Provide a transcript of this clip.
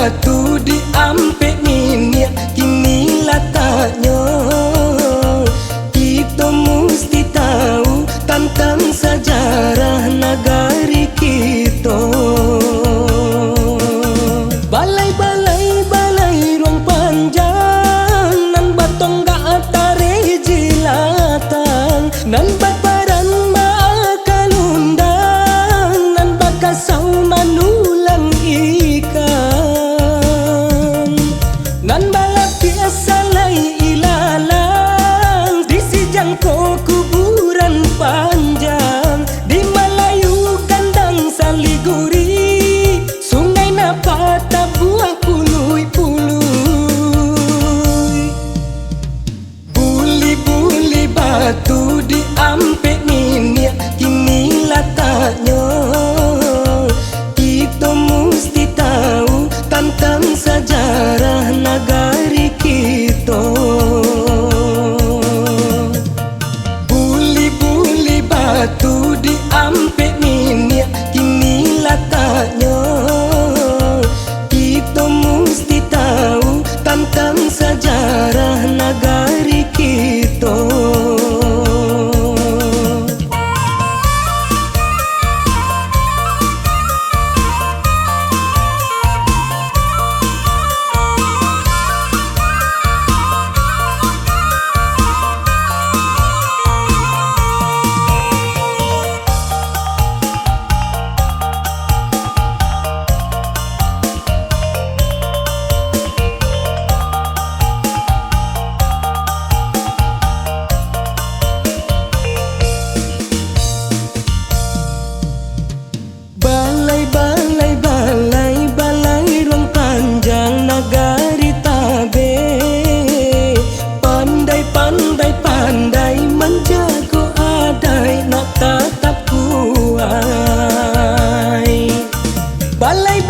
batu di ampe minyak kini letaknya. Kita mesti tahu tentang sejarah negari kita. Balai-balai ruang panjang nan batong ga atare jilatan nan babaran makalundang nan bakasau manulang ikan nan balap biasa lai ilalang di sijangko kuburan panjang di Melayu kandang Saliguri sungai Napata buah pului-pului. Buli-buli batu di ampe minyak kini letaknya. Kita mesti tahu tentang sejarah negari kita. Buli-buli batu di ampe minyak kini letaknya. Kita mesti tahu tentang sejarah negari kita. Balai ruang panjang negari Tabe pandai menjaga adai nak tetap kuai. Balai